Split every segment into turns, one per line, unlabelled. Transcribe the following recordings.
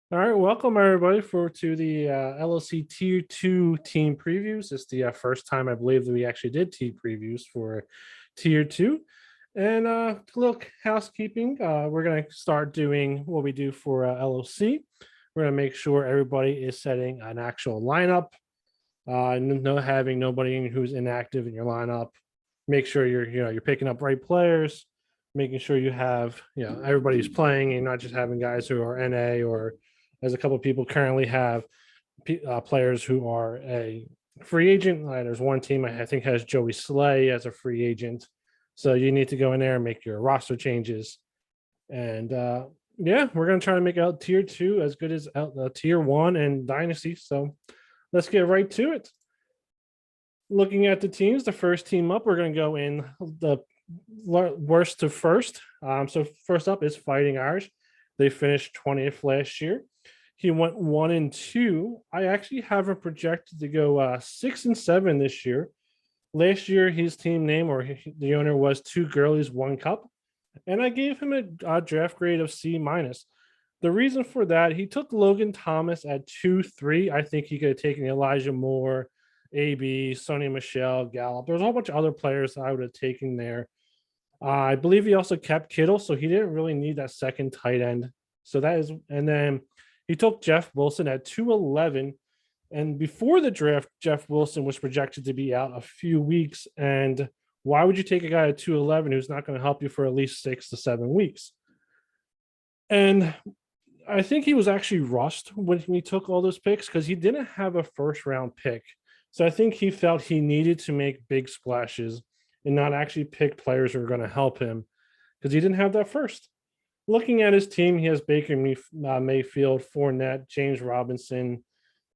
All right, welcome everybody to the LOC Tier 2 team previews. It's the first time I believe that we actually did team previews for Tier 2. And look, housekeeping, we're going to start doing what we do for LOC. We're going to make sure everybody is setting an actual lineup, no having nobody who's inactive in your lineup. Make sure you're picking up right players, making sure you have everybody's playing and not just having guys who are NA or as a couple of people currently have players who are a free agent. There's one team I think has Joey Slay as a free agent, so you need to go in there and make your roster changes. And yeah, we're gonna try to make out tier 2 as good as tier 1 and dynasty. So let's get right to it. Looking at the teams, the first team up, we're going to go in the worst to first. So first up is Fighting Irish. They finished 20th last year. He went 1-2. I actually have him projected to go 6-7 this year. Last year, his team name or the owner was Two Girlies, One Cup, and I gave him a draft grade of C minus. The reason for that, he took Logan Thomas at 2-3. I think he could have taken Elijah Moore, AB, Sonny Michelle, Gallup. There's a whole bunch of other players I would have taken there. I believe he also kept Kittle, so he didn't really need that second tight end. So that is, and then he took Jeff Wilson at 2-11. And before the draft, Jeff Wilson was projected to be out a few weeks. And why would you take a guy at 2-11 who's not going to help you for at least 6 to 7 weeks? And I think he was actually rushed when he took all those picks because he didn't have a first round pick. So I think he felt he needed to make big splashes and not actually pick players who are going to help him because he didn't have that first. Looking at his team, he has Baker Mayfield, Fournette, James Robinson,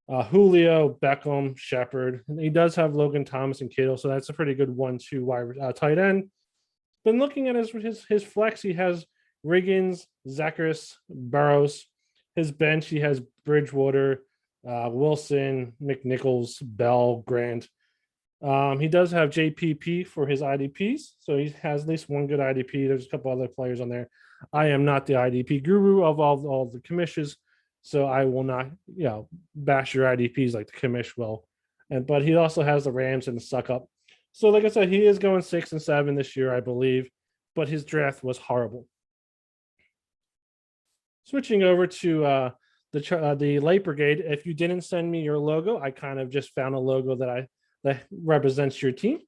Julio, Beckham, Shepard. He does have Logan Thomas and Kittle, so that's a pretty good 1-2 wide tight end. Then looking at his flex, he has Riggins, Zacharias, Burrows. His bench, he has Bridgewater, Wilson, McNichols, Bell, Grant. He does have JPP for his IDPs, so he has at least one good IDP. There's a couple other players on there. I am not the IDP guru of all the commissions, so I will not, bash your IDPs like the commish will. But he also has the Rams and the suck up. So, like I said, he is going 6-7 this year, I believe, but his draft was horrible. Switching over to the Light Brigade. If you didn't send me your logo, I kind of just found a logo that represents your team.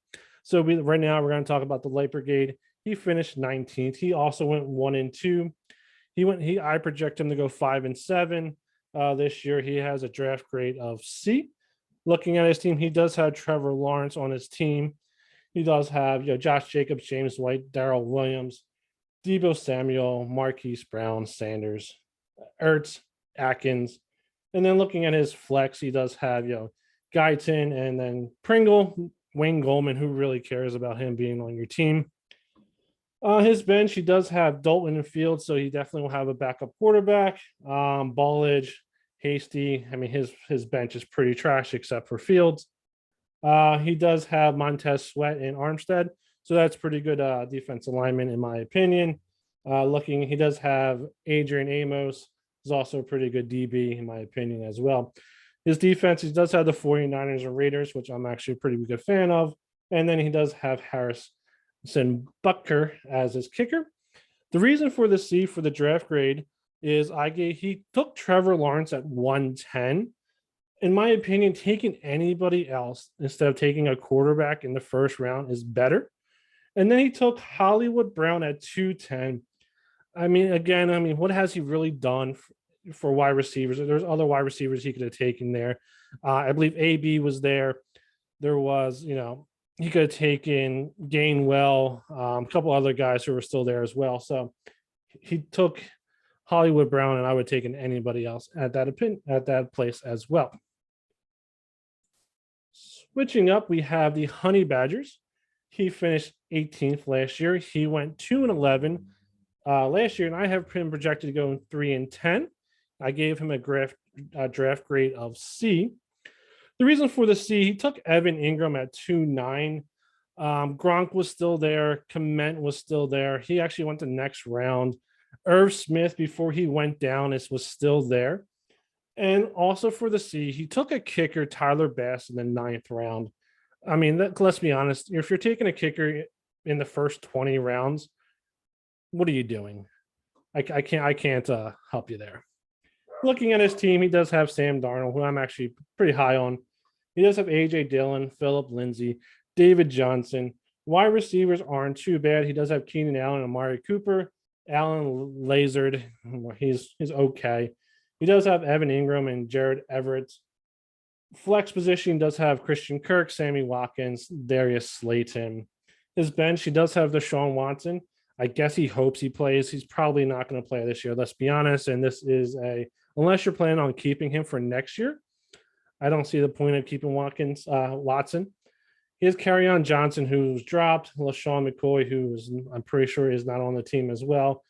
So right now we're going to talk about the Light Brigade. He finished 19th. He also went 1-2. I project him to go 5-7 this year. He has a draft grade of C. Looking at his team, he does have Trevor Lawrence on his team. He does have Josh Jacobs, James White, Darrell Williams, Deebo Samuel, Marquise Brown, Sanders, Ertz, Atkins. And then looking at his flex, he does have Guyton and then Pringle, Wayne Goldman, who really cares about him being on your team. His bench, he does have Dalton and Fields, so he definitely will have a backup quarterback. Ballage, Hasty. I mean, his bench is pretty trash except for Fields. He does have Montez Sweat and Armstead, so that's pretty good defense alignment in my opinion. He does have Adrian Amos, is also a pretty good DB in my opinion as well. His defense, he does have the 49ers and Raiders, which I'm actually a pretty good fan of. And then he does have Harrison Butker as his kicker. The reason for the C for the draft grade is he took Trevor Lawrence at 110. In my opinion, taking anybody else instead of taking a quarterback in the first round is better. And then he took Hollywood Brown at 210. What has he really done for wide receivers? There's other wide receivers he could have taken there. I believe AB was there. There was, he could have taken Gainwell, a couple other guys who were still there as well. So he took Hollywood Brown, and I would have taken anybody else at that place as well. Switching up, we have the Honey Badgers. He finished 18th last year. He went 2-11 last year, and I have him projected to go 3-10. I gave him a draft grade of C. The reason for the C, he took Evan Ingram at 2-9. Gronk was still there. Kmet was still there. He actually went the next round. Irv Smith, before he went down, was still there. And also for the C, he took a kicker, Tyler Bass, in the ninth round. I mean, let's be honest. If you're taking a kicker in the first 20 rounds, what are you doing? I can't help you there. Looking at his team, he does have Sam Darnold, who I'm actually pretty high on. He does have AJ Dillon, Philip Lindsay, David Johnson. Wide receivers aren't too bad. He does have Keenan Allen and Amari Cooper. Allen Lazard, he's okay. He does have Evan Ingram and Jared Everett. Flex position does have Christian Kirk, Sammy Watkins, Darius Slayton. His bench, he does have Deshaun Watson. I guess he hopes he plays. He's probably not going to play this year. Let's be honest. And this is unless you're planning on keeping him for next year, I don't see the point of keeping Watson. He has Kerryon Johnson, who's dropped. LaShawn McCoy, who is, I'm pretty sure, is not on the team as well.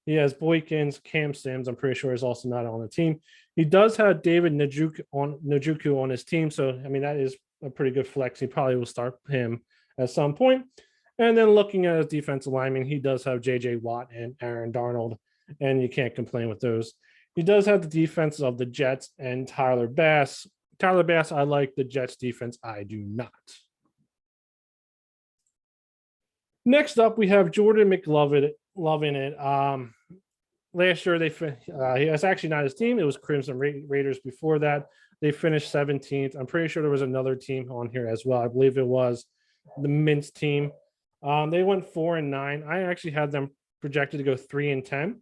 He has Boykins, Cam Sims, I'm pretty sure is also not on the team. He does have David Njoku on his team. So, I mean, that is a pretty good flex. He probably will start him at some point. And then looking at his defensive lineman, he does have J.J. Watt and Aaron Darnold, and you can't complain with those. He does have the defense of the Jets and Tyler Bass. Tyler Bass, I like. The Jets defense, I do not. Next up, we have Jordan McLovin. Loving it. Last year, he was actually not his team. It was Crimson Raiders before that. They finished 17th. I'm pretty sure there was another team on here as well. I believe it was the Mints team. They went 4-9. I actually had them projected to go 3-10.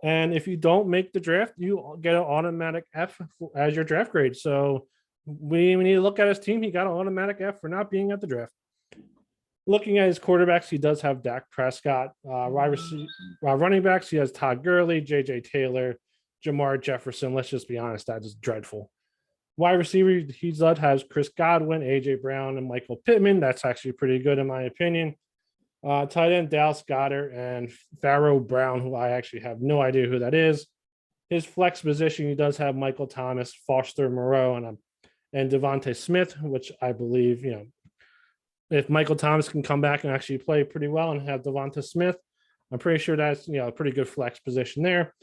And if you don't make the draft, you get an automatic F as your draft grade. So we need to look at his team. He got an automatic F for not being at the draft. Looking at his quarterbacks, he does have Dak Prescott. Running backs, he has Todd Gurley, J.J. Taylor, Jamar Jefferson. Let's just be honest, that is dreadful. Wide receiver, he has Chris Godwin, A.J. Brown, and Michael Pittman. That's actually pretty good in my opinion. Tight end, Dallas Goedert, and Pharaoh Brown, who I actually have no idea who that is. His flex position, he does have Michael Thomas, Foster Moreau, and Devontae Smith, which I believe, if Michael Thomas can come back and actually play pretty well and have Devonta Smith, I'm pretty sure that's a pretty good flex position there.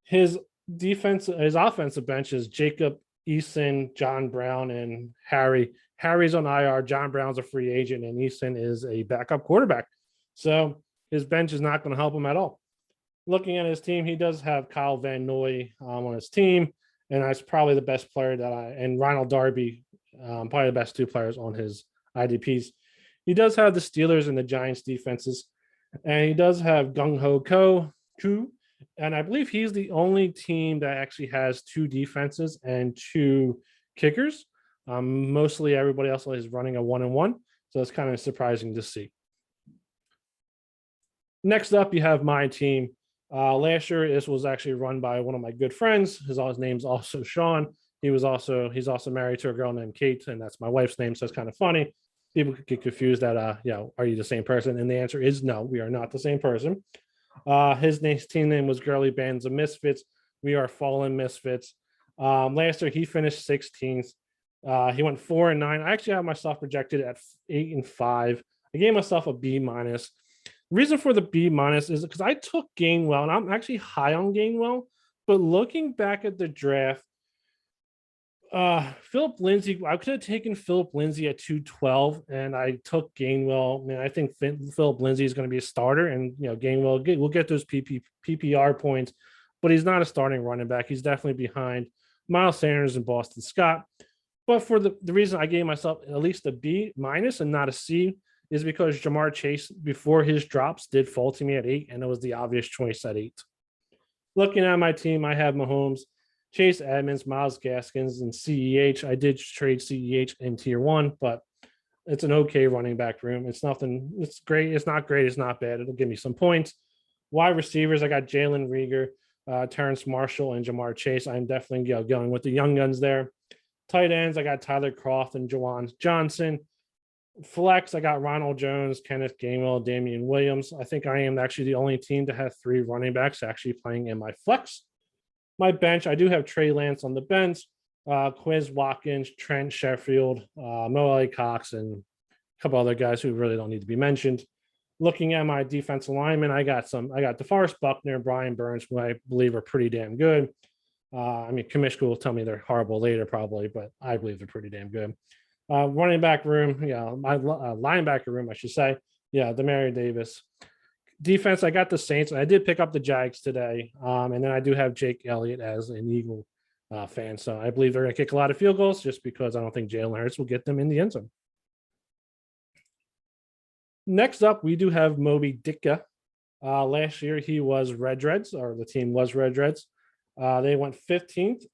His offensive bench is Jacob Eason, John Brown, and Harry. Harry's on IR. John Brown's a free agent, and Eason is a backup quarterback. So his bench is not going to help him at all. Looking at his team, he does have Kyle Van Noy on his team, and that's probably the best player and Ronald Darby, probably the best two players on his IDPs. He does have the Steelers and the Giants defenses, and he does have Gung Ho Koo, and I believe he's the only team that actually has two defenses and two kickers. Mostly everybody else is running a 1-1, so it's kind of surprising to see. Next up, you have my team. Last year, this was actually run by one of my good friends. His name's also Sean. He's also married to a girl named Kate, and that's my wife's name, so it's kind of funny. People could get confused that are you the same person? And the answer is no, we are not the same person. His team name was Girly Bands of Misfits. We are Fallen Misfits. Last year he finished 16th. He went 4-9. I actually have myself projected at 8-5. I gave myself a B-. The reason for the B- is because I took Gainwell, and I'm actually high on Gainwell. But looking back at the draft, Philip Lindsay, I could have taken Philip Lindsay at 212, and I took Gainwell. I mean, I think Philip Lindsay is going to be a starter, and Gainwell will get those PPR points, but he's not a starting running back. He's definitely behind Miles Sanders and Boston Scott. But for the reason I gave myself at least a B- and not a C is because Jamar Chase, before his drops, did fall to me at 8, and it was the obvious choice at 8. Looking at my team, I have Mahomes, Chase Edmonds, Miles Gaskins, and CEH. I did trade CEH in tier 1, but it's an okay running back room. It's nothing. It's great. It's not great. It's not bad. It'll give me some points. Wide receivers, I got Jalen Reagor, Terrence Marshall, and Jamar Chase. I'm definitely going with the young guns there. Tight ends, I got Tyler Croft and Jawan Johnson. Flex, I got Ronald Jones, Kenneth Gainwell, Damian Williams. I think I am actually the only team to have 3 running backs actually playing in my flex. My bench, I do have Trey Lance on the bench, Quiz Watkins, Trent Sheffield, Mo Ali Cox, and a couple other guys who really don't need to be mentioned. Looking at my defensive linemen, I got DeForest Buckner and Brian Burns, who I believe are pretty damn good. I mean, Commish will tell me they're horrible later, probably, but I believe they're pretty damn good. Running back room, yeah, my linebacker room, I should say. Yeah, Demario Davis. Defense, I got the Saints. I did pick up the Jags today. And then I do have Jake Elliott as an Eagle fan. So I believe they're going to kick a lot of field goals just because I don't think Jalen Hurts will get them in the end zone. Next up, we do have Moby Ditka. Last year, he was Red Reds, or the team was Red Reds. They went 15th.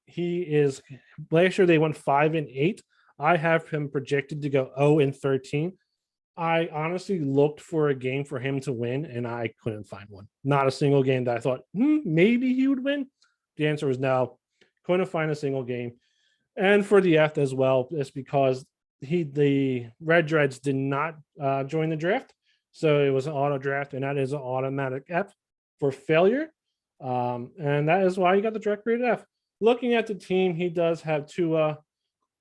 Last year, they went 5-8. I have him projected to go 0-13. I honestly looked for a game for him to win, and I couldn't find one. Not a single game that I thought maybe he would win. The answer was no. Couldn't find a single game. And for the F as well, it's because the Red Reds did not join the draft. So it was an auto draft, and that is an automatic F for failure. And that is why he got the direct rated F. Looking at the team, he does have two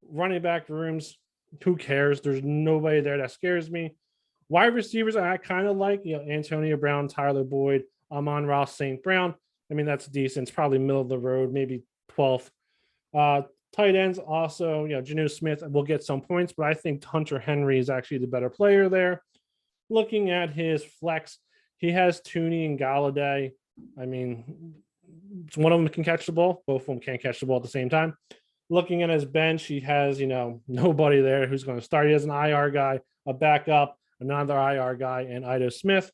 running back rooms. Who cares? There's nobody there that scares me. Wide receivers, I kind of like, Antonio Brown, Tyler Boyd, Amon-Ra St. Brown. I mean, that's decent. It's probably middle of the road, maybe 12th. Tight ends also, Geno Smith will get some points, but I think Hunter Henry is actually the better player there. Looking at his flex, he has Tooney and Galladay. I mean, one of them can catch the ball. Both of them can't catch the ball at the same time. Looking at his bench, he has, nobody there who's going to start. He has an IR guy, a backup, another IR guy, and Ito Smith.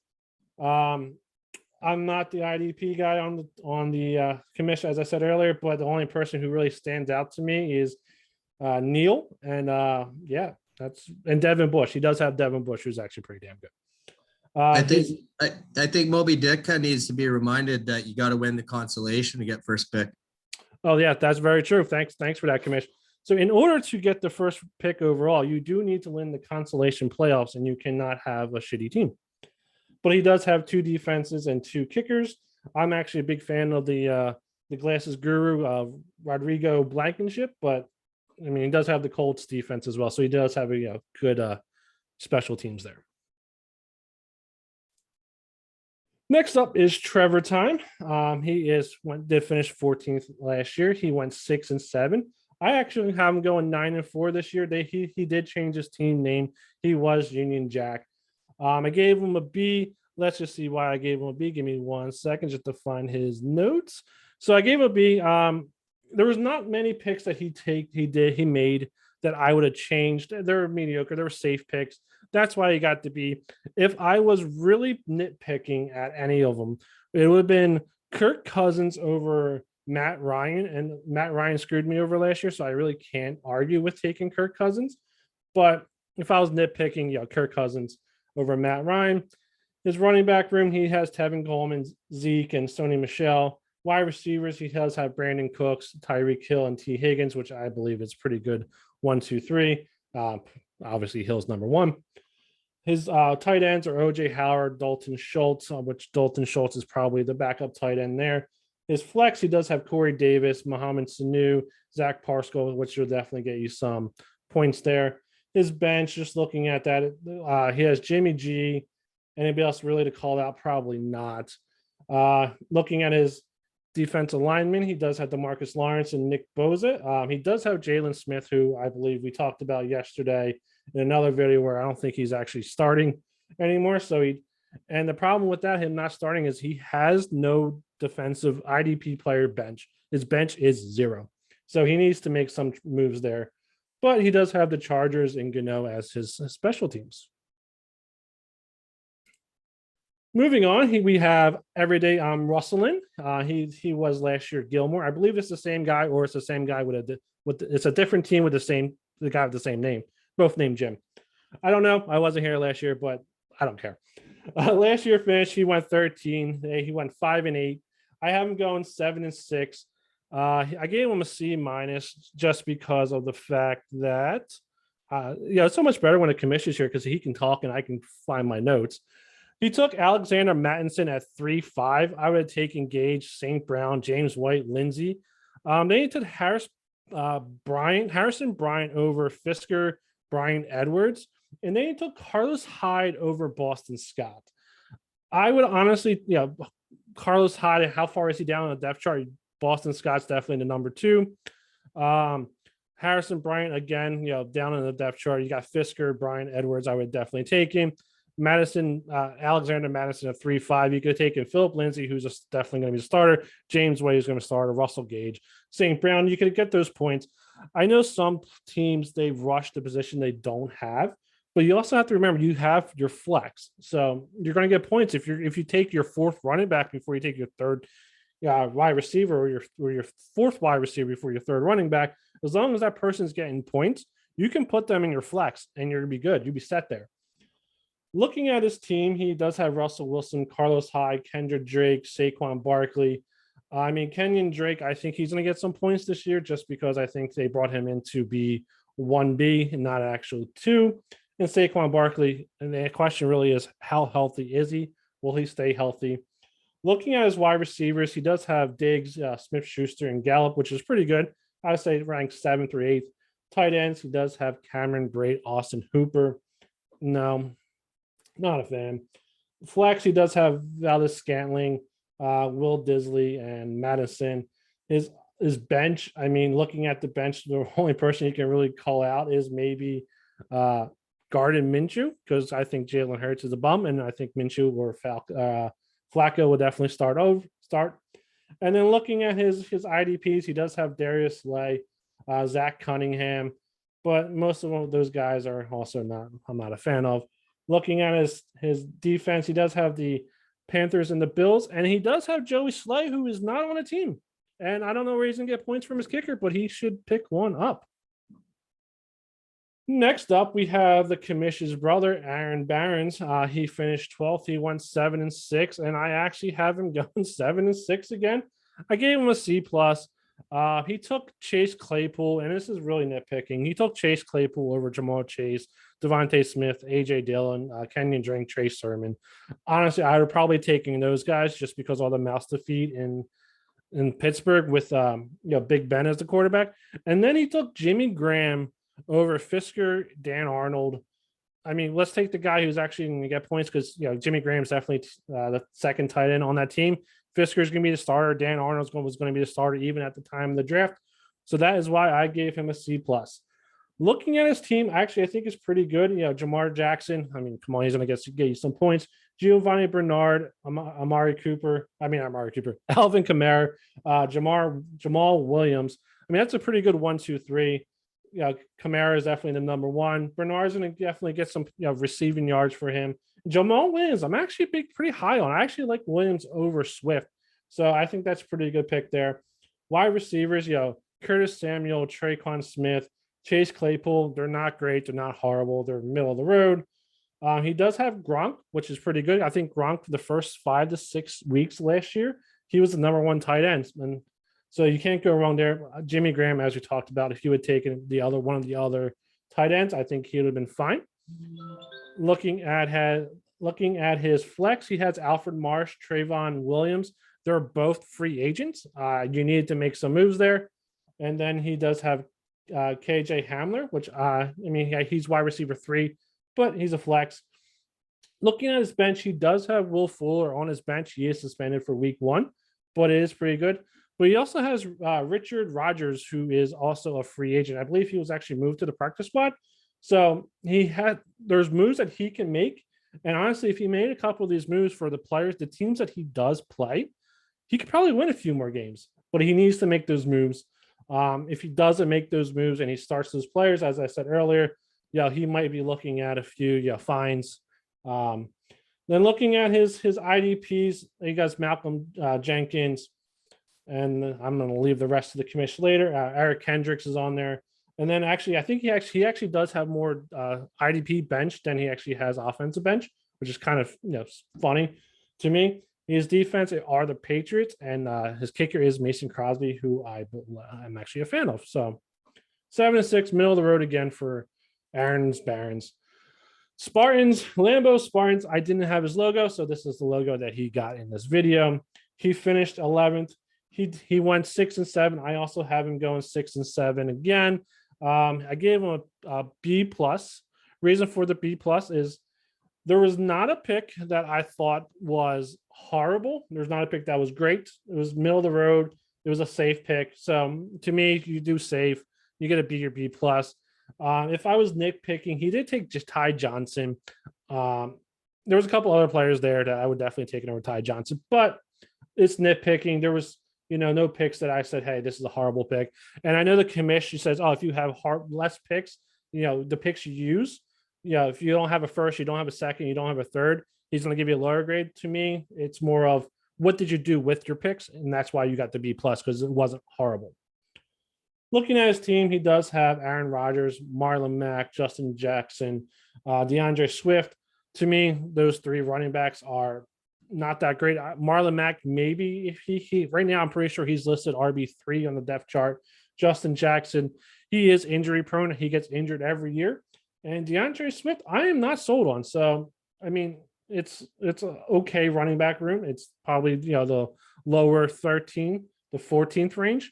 I'm not the IDP guy on the commission, as I said earlier, but the only person who really stands out to me is Neil. And and Devin Bush. He does have Devin Bush, who's actually pretty damn good.
I think Moby Ditka needs to be reminded that you got to win the consolation to get first pick.
Oh, yeah, that's very true. Thanks for that, Commish. So in order to get the first pick overall, you do need to win the consolation playoffs, and you cannot have a shitty team. But he does have 2 defenses and 2 kickers. I'm actually a big fan of the Glasses Guru, Rodrigo Blankenship, but I mean, he does have the Colts defense as well. So he does have a good special teams there. Next up is Trevor Time. He did finish 14th last year. He went 6-7. I actually have him going 9-4 this year. He did change his team name. He was Union Jack. I gave him a B. Let's just see why I gave him a B. Give me 1 second just to find his notes. So I gave him a B. There was not many picks that he made that I would have changed. They're mediocre. They were safe picks. That's why he got to be. If I was really nitpicking at any of them, it would have been Kirk Cousins over Matt Ryan, and Matt Ryan screwed me over last year, so I really can't argue with taking Kirk Cousins. But if I was nitpicking, Kirk Cousins over Matt Ryan. His running back room, he has Tevin Coleman, Zeke, and Sony Michel. Wide receivers, he does have Brandon Cooks, Tyreek Hill, and T. Higgins, which I believe is pretty good. 1, 2, 3. Obviously, Hill's number 1. His tight ends are OJ Howard, Dalton Schultz, which Dalton Schultz is probably the backup tight end there. His flex, he does have Corey Davis, Mohamed Sanu, Zach Parscale, which will definitely get you some points there. His bench, just looking at that, he has Jimmy G. Anybody else really to call out? Probably not. Looking at his defensive lineman, he does have DeMarcus Lawrence and Nick Bosa. He does have Jalen Smith, who I believe we talked about yesterday in another video where I don't think he's actually starting anymore. And the problem with that, him not starting, is he has no defensive IDP player bench. His bench is 0. So he needs to make some moves there. But he does have the Chargers and Gano as his special teams. Moving on, we have Everyday Russelin. He was last year Gilmore. I believe it's the same guy, or it's the same guy it's a different team with the guy with the same name, both named Jim. I don't know. I wasn't here last year, but I don't care. Last year finished, he went 13. He went 5-8. I have him going 7-6. I gave him a C- just because of the fact that it's so much better when a commission's here because he can talk and I can find my notes. He took Alexander Mattinson at 3-5. I would have taken Gage, St. Brown, James White, Lindsey. Then he took Harrison Bryant over Fisker, Brian Edwards. And then he took Carlos Hyde over Boston Scott. I would honestly, Carlos Hyde, how far is he down on the depth chart? Boston Scott's definitely the number 2. Harrison Bryant, again, down in the depth chart. You got Fisker, Brian Edwards. I would definitely take him. Madison, Alexander Madison at 3-5. You could take in Philip Lindsay, who's definitely going to be the starter. James Wade is going to start, or Russell Gage. St. Brown, you could get those points. I know some teams, they've rushed the position they don't have, but you also have to remember you have your flex. So you're going to get points if you take your 4th running back before you take your 3rd wide receiver, or your 4th wide receiver before your 3rd running back. As long as that person's getting points, you can put them in your flex and you're going to be good. You'll be set there. Looking at his team, he does have Russell Wilson, Carlos Hyde, Kendrick Drake, Saquon Barkley. I mean, Kenyon Drake, I think he's going to get some points this year just because I think they brought him in to be 1B and not actually 2. And Saquon Barkley, and the question really is, how healthy is he? Will he stay healthy? Looking at his wide receivers, he does have Diggs, Smith-Schuster, and Gallup, which is pretty good. I would say ranked 7th or 8th. Tight ends, he does have Cameron Brate, Austin Hooper. No, not a fan. Flex, he does have Valdez Scantling, Will Disley, and Madison. His bench, I mean, looking at the bench, the only person you can really call out is maybe Gardner Minshew, because I think Jalen Hurts is a bum, and I think Minshew or Flacco will definitely start. And then looking at his IDPs, he does have Darius Slay, Zach Cunningham, but most of those guys are also I'm not a fan of. Looking at his defense, he does have the Panthers and the Bills, and he does have Joey Slay, who is not on a team. And I don't know where he's going to get points from his kicker, but he should pick one up. Next up, we have the commission's brother, Aaron Barons. He finished 12th. He went 7-6, and I actually have him going 7-6 again. I gave him a C+. He took Chase Claypool, and this is really nitpicking. He took Chase Claypool over Jamal Chase, Devontae Smith, A.J. Dillon, Kenyon Drake, Trey Sermon. Honestly, I would probably taking those guys just because all the mouths to feed in Pittsburgh with Big Ben as the quarterback. And then he took Jimmy Graham over Fisker, Dan Arnold. I mean, let's take the guy who's actually going to get points because Jimmy Graham's definitely the 2nd tight end on that team. Fisker's going to be the starter. Dan Arnold was going to be the starter even at the time of the draft. So that is why I gave him a C+. Looking at his team, actually, I think it's pretty good. Jamar Jackson. I mean, come on, he's going to get you some points. Giovanni Bernard, Alvin Kamara, Jamal Williams. I mean, that's a pretty good 1, 2, 3. Kamara is definitely the number 1. Bernard's going to definitely get some receiving yards for him. Jamal Williams, I'm actually pretty high on. I actually like Williams over Swift. So I think that's a pretty good pick there. Wide receivers, Curtis Samuel, Traquan Smith, Chase Claypool. They're not great. They're not horrible. They're middle of the road. He does have Gronk, which is pretty good. I think Gronk for the first 5 to 6 weeks last year, he was the number 1 tight end. And so you can't go wrong there. Jimmy Graham, as we talked about, if he would take one of the other tight ends, I think he would have been fine. Looking at his flex, he has Alfred Marsh, Trayvon Williams. They're both free agents. You need to make some moves there. And then he does have KJ Hamler, which he's wide receiver 3, but he's a flex. Looking at his bench, he does have Will Fuller on his bench. He is suspended for week 1, but it is pretty good. But he also has Richard Rodgers, who is also a free agent. I believe he was actually moved to the practice squad. So there's moves that he can make. And honestly, if he made a couple of these moves for the players, the teams that he does play, he could probably win a few more games. But he needs to make those moves. If he doesn't make those moves and he starts those players, as I said earlier, he might be looking at a few fines. Then looking at his IDPs, he got Malcolm Jenkins, and I'm going to leave the rest of the commission later. Eric Kendricks is on there. And then actually, I think he actually does have more IDP bench than he actually has offensive bench, which is kind of funny to me. His defense are the Patriots, and his kicker is Mason Crosby, who I'm actually a fan of. So 7-6, middle of the road again for Aaron's Barons. Lambeau Spartans, I didn't have his logo, so this is the logo that he got in this video. He finished 11th. He went 6-7. I also have him going 6-7 again. I gave him a B+. Reason for the B+ is there was not a pick that I thought was horrible. There's not a pick that was great. It was middle of the road. It was a safe pick. So to me, you do safe, you get a B or B plus. If I was nitpicking, he did take just Ty Johnson. There was a couple other players there that I would definitely take over Ty Johnson, but it's nitpicking. There was, no picks that I said, hey, this is a horrible pick. And I know the commission says, oh, if you have less picks, the picks you use, if you don't have a first, you don't have a second, you don't have a third, he's going to give you a lower grade. To me, it's more of what did you do with your picks? And that's why you got the B plus, because it wasn't horrible. Looking at his team, he does have Aaron Rodgers, Marlon Mack, Justin Jackson, DeAndre Swift. To me, those three running backs are not that great. Marlon Mack, maybe if he right now, I'm pretty sure he's listed RB3 on the depth chart. Justin Jackson, he is injury prone. He gets injured every year. And DeAndre Swift, I am not sold on. So, I mean, it's an okay running back room. It's probably, the lower 13, the 14th range.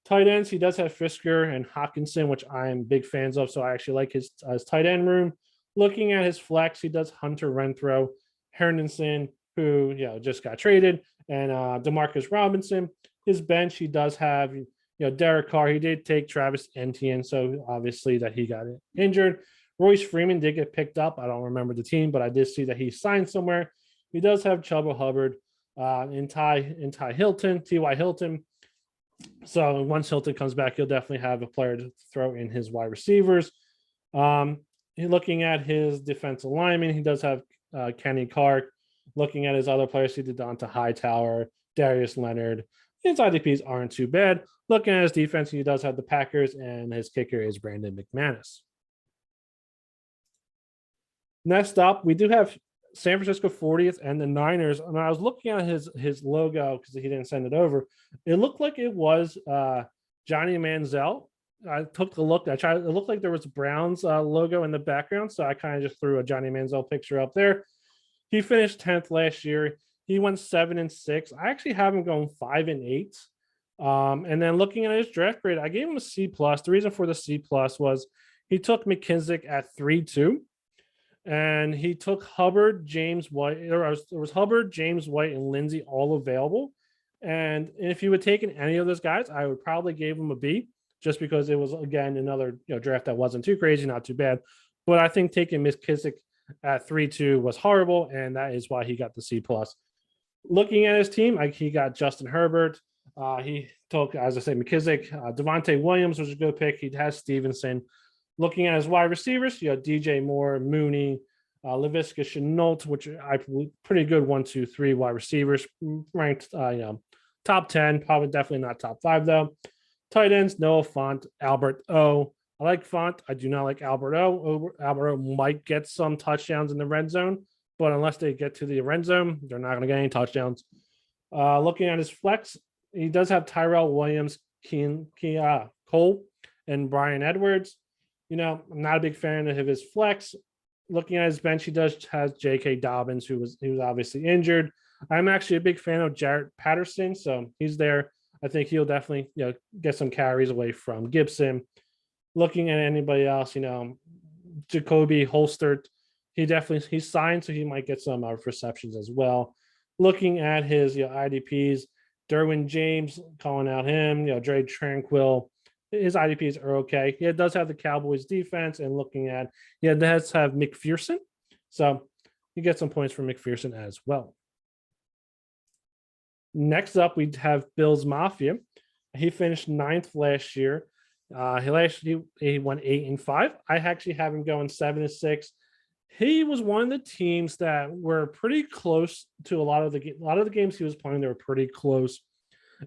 Tight ends, he does have Fisker and Hawkinson, which I am big fans of. So I actually like his tight end room. Looking at his flex, he does Hunter Renfrow, Herndon, who just got traded, and Demarcus Robinson. His bench, he does have Derek Carr. He did take Travis Etienne, so obviously that he got injured. Royce Freeman did get picked up. I don't remember the team, but I did see that he signed somewhere. He does have Chuba Hubbard, and Ty Hilton, T.Y. Hilton. So once Hilton comes back, he'll definitely have a player to throw in his wide receivers. Looking at his defensive lineman, he does have Kenny Clark. Looking at his other players, he did Donta Hightower, Darius Leonard. His IDPs aren't too bad. Looking at his defense, he does have the Packers, and his kicker is Brandon McManus. Next up, we do have San Francisco 40th and the Niners. And I was looking at his logo because he didn't send it over. It looked like it was Johnny Manziel. I took a look. It looked like there was Browns logo in the background. So I kind of just threw a Johnny Manziel picture up there. He finished 10th last year. He went 7-6. I actually have him going 5-8. And then looking at his draft grade, I gave him a C plus. The reason for the C plus was he took McKissick at 3-2. And he took Hubbard, James White. There was Hubbard, James White, and Lindsey all available. And if you would taken any of those guys, I would probably give him a B, just because it was, again, another draft that wasn't too crazy, not too bad. But I think taking McKissick at 3-2 was horrible, and that is why he got the C plus. Looking at his team, he got Justin Herbert. He took, as I say, McKissick. Devontae Williams was a good pick. He has Stevenson. Looking at his wide receivers, DJ Moore, Mooney, Laviska Shenault, which I pretty good 1, 2, 3 wide receivers, ranked top 10, probably definitely not top 5 though. Tight ends, Noah Fant, Albert O. I like Font. I do not like Albert O. Albert O might get some touchdowns in the red zone, but unless they get to the red zone, they're not going to get any touchdowns. Looking at his flex, he does have Tyrell Williams, Cole, and Brian Edwards. I'm not a big fan of his flex. Looking at his bench, he does has J.K. Dobbins, who was obviously injured. I'm actually a big fan of Jarrett Patterson, so he's there. I think he'll definitely get some carries away from Gibson. Looking at anybody else, Jacoby Holstert, he signed, so he might get some receptions as well. Looking at his IDPs, Derwin James, calling out him, Dre Tranquil. His IDPs are okay. He does have the Cowboys defense, and looking at, does have McPherson. So you get some points for McPherson as well. Next up, we have Bills Mafia. He finished 9th last year. He went 8-5. I actually have him going 7-6. He was one of the teams that were pretty close to a lot of the games he was playing. They were pretty close.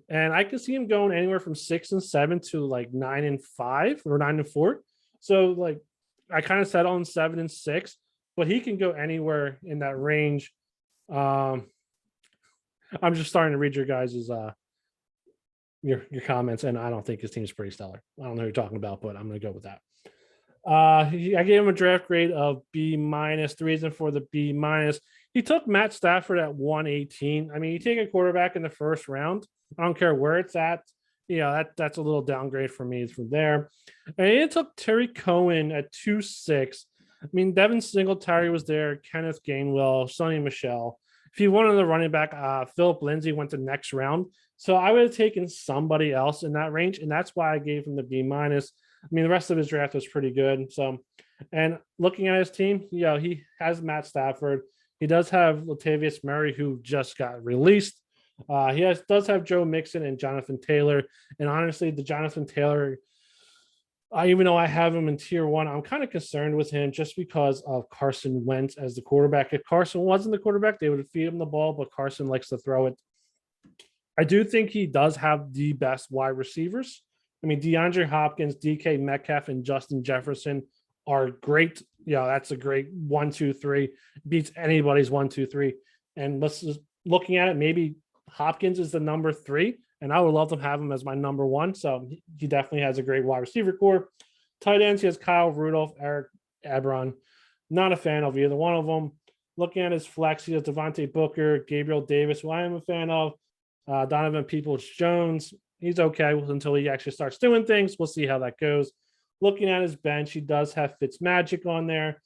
And I could see him going anywhere from 6-7 to like 9-5 or 9-4. So I kind of settled on 7-6, but he can go anywhere in that range. I'm just starting to read your guys's your comments, and I don't think his team's pretty stellar. I don't know who you're talking about, but I'm going to go with that. I gave him a draft grade of B-. The reason for the B-, he took Matt Stafford at 118. I mean, you take a quarterback in the first round, I don't care where it's at. That's a little downgrade for me from there. And he took Terry Cohen at 2.6. I mean, Devin Singletary was there, Kenneth Gainwell, Sonny Michel. If you wanted the running back, Philip Lindsay went the next round. So I would have taken somebody else in that range, and that's why I gave him the B minus. I mean, the rest of his draft was pretty good. So, and looking at his team, he has Matt Stafford. He does have Latavius Murray, who just got released. Does have Joe Mixon and Jonathan Taylor. And honestly, the Jonathan Taylor, even though I have him in tier one, I'm kind of concerned with him just because of Carson Wentz as the quarterback. If Carson wasn't the quarterback, they would feed him the ball, but Carson likes to throw it. I do think he does have the best wide receivers. I mean, DeAndre Hopkins, DK Metcalf, and Justin Jefferson are great. That's a great 1, 2, 3. Beats anybody's 1, 2, 3. And let's just looking at it, maybe Hopkins is the number 3, and I would love to have him as my number 1. So he definitely has a great wide receiver core. Tight ends, he has Kyle Rudolph, Eric Ebron. Not a fan of either one of them. Looking at his flex, he has Devontae Booker, Gabriel Davis, who I am a fan of. Donovan Peoples-Jones, he's okay until he actually starts doing things. We'll see how that goes. Looking at his bench, he does have Fitzmagic on there.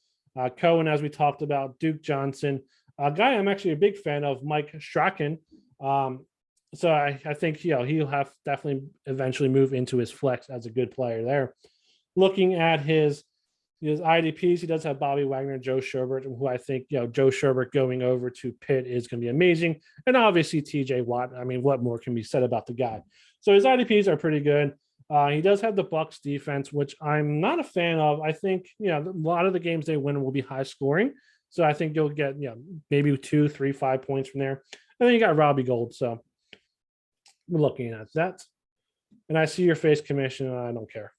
Cohen, as we talked about, Duke Johnson. A guy I'm actually a big fan of, Mike Strachan. So I think he'll have definitely eventually move into his flex as a good player there. Looking at his IDPs, he does have Bobby Wagner, Joe Sherbert, who I think, Joe Sherbert going over to Pitt is going to be amazing. And obviously TJ Watt. I mean, what more can be said about the guy? So his IDPs are pretty good. He does have the Bucs defense, which I'm not a fan of. I think, a lot of the games they win will be high scoring. So I think you'll get, maybe 2, 3, 5 points from there. And then you got Robbie Gould. So we're looking at that. And I see your face, Commissioner. I don't care.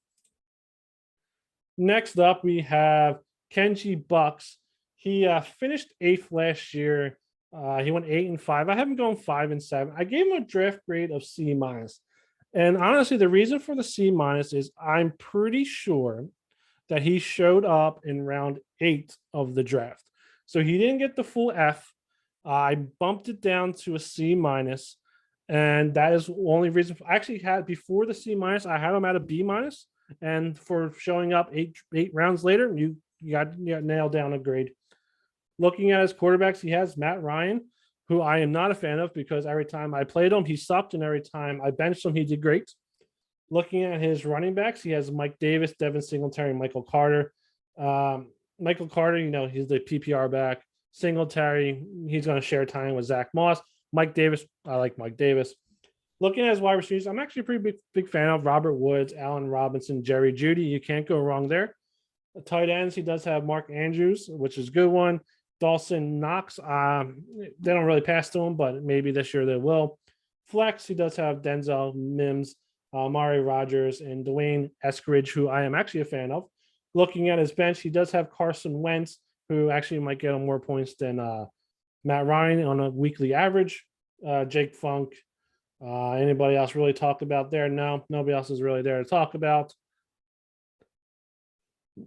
Next up, we have Kenji Bucks. He finished 8th last year. He went 8-5. I have him going 5-7. I gave him a draft grade of C minus. And honestly, the reason for the C minus is I'm pretty sure that he showed up in round 8 of the draft. So he didn't get the full F. I bumped it down to a C minus. And that is the only reason. I actually had before the C minus, I had him at a B minus. And for showing up eight rounds later, you got nailed down a grade. Looking at his quarterbacks, he has Matt Ryan, who I am not a fan of because every time I played him, he sucked, and every time I benched him, he did great. Looking at his running backs, he has Mike Davis, Devin Singletary, and Michael Carter. Michael Carter, he's the PPR back. Singletary, he's going to share time with Zach Moss. Mike Davis, I like Mike Davis. Looking at his wide receivers, I'm actually a pretty big fan of Robert Woods, Allen Robinson, Jerry Jeudy. You can't go wrong there. The tight ends, he does have Mark Andrews, which is a good one. Dawson Knox, they don't really pass to him, but maybe this year they will. Flex, he does have Denzel Mims, Amari Rogers, and Dwayne Eskridge, who I am actually a fan of. Looking at his bench, he does have Carson Wentz, who actually might get him more points than Matt Ryan on a weekly average. Jake Funk. Anybody else really talked about there? No, nobody else is really there to talk about.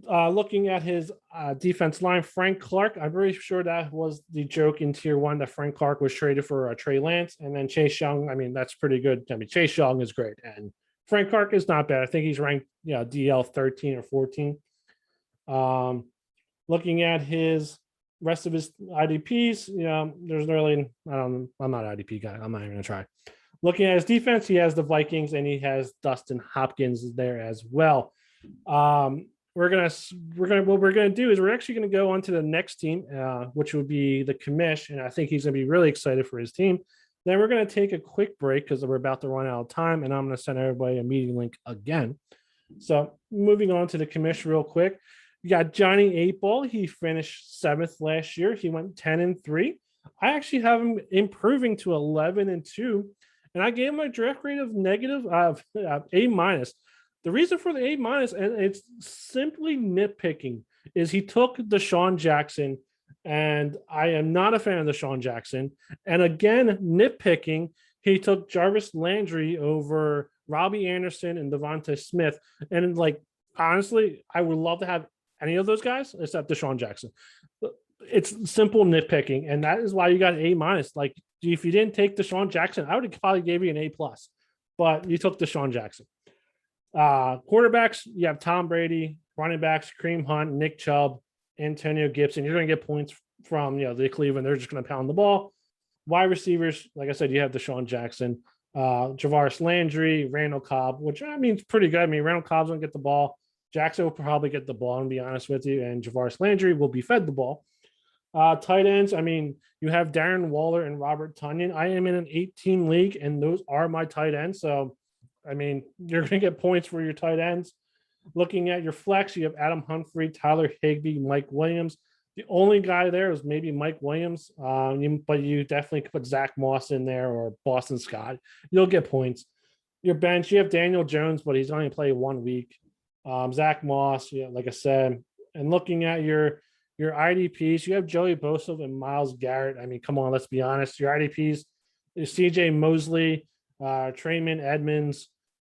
Looking at his defense line, Frank Clark, I'm pretty sure that was the joke in tier 1 that Frank Clark was traded for Trey Lance. And then Chase Young, I mean, that's pretty good. I mean, Chase Young is great. And Frank Clark is not bad. I think he's ranked DL 13 or 14. Looking at his rest of his IDPs, there's really, I'm not an IDP guy. I'm not even going to try. Looking at his defense, he has the Vikings and he has Dustin Hopkins there as well. What we're gonna do is we're actually gonna go on to the next team, which would be the commish, and I think he's gonna be really excited for his team. Then we're gonna take a quick break because we're about to run out of time, and I'm gonna send everybody a meeting link again. So moving on to the commish real quick, you got Johnny 8-Ball. He finished 7th last year. He went 10-3. I actually have him improving to 11-2. And I gave him a draft grade of negative A minus. The reason for the A minus, and it's simply nitpicking, is he took Deshaun Jackson, and I am not a fan of Deshaun Jackson. And again, nitpicking, he took Jarvis Landry over Robbie Anderson and Devonta Smith. And honestly, I would love to have any of those guys except Deshaun Jackson. It's simple nitpicking, and that is why you got an A minus. If you didn't take Deshaun Jackson, I would have probably gave you an A plus, but you took Deshaun Jackson. Quarterbacks, you have Tom Brady. Running backs, Kareem Hunt, Nick Chubb, Antonio Gibson. You're going to get points from the Cleveland. They're just going to pound the ball. Wide receivers, like I said, you have Deshaun Jackson. Javaris Landry, Randall Cobb, which I mean, it's pretty good. I mean, Randall Cobb's going to get the ball. Jackson will probably get the ball, and be honest with you, and Javaris Landry will be fed the ball. Tight ends, I mean, you have Darren Waller and Robert Tunyon. I am in an 18 league, and those are my tight ends. So, I mean, you're going to get points for your tight ends. Looking at your flex, you have Adam Humphrey, Tyler Higbee, Mike Williams. The only guy there is maybe Mike Williams, but you definitely could put Zach Moss in there or Boston Scott. You'll get points. Your bench, you have Daniel Jones, but he's only played 1 week. Zach Moss, yeah, like I said. And looking at your IDPs, you have Joey Bosa and Myles Garrett. I mean, come on, let's be honest. Your IDPs is CJ Mosley, Trayman Edmonds.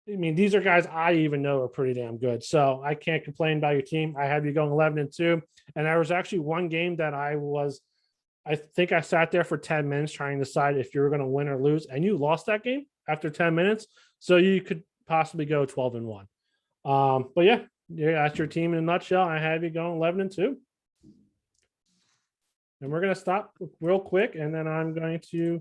I mean, these are guys I even know are pretty damn good. So I can't complain about your team. I have you going 11-2. And there was actually one game that I think I sat there for 10 minutes trying to decide if you were going to win or lose. And you lost that game after 10 minutes. So you could possibly go 12-1. But yeah, that's your team in a nutshell. I have you going 11-2. And we're going to stop real quick. And then I'm going to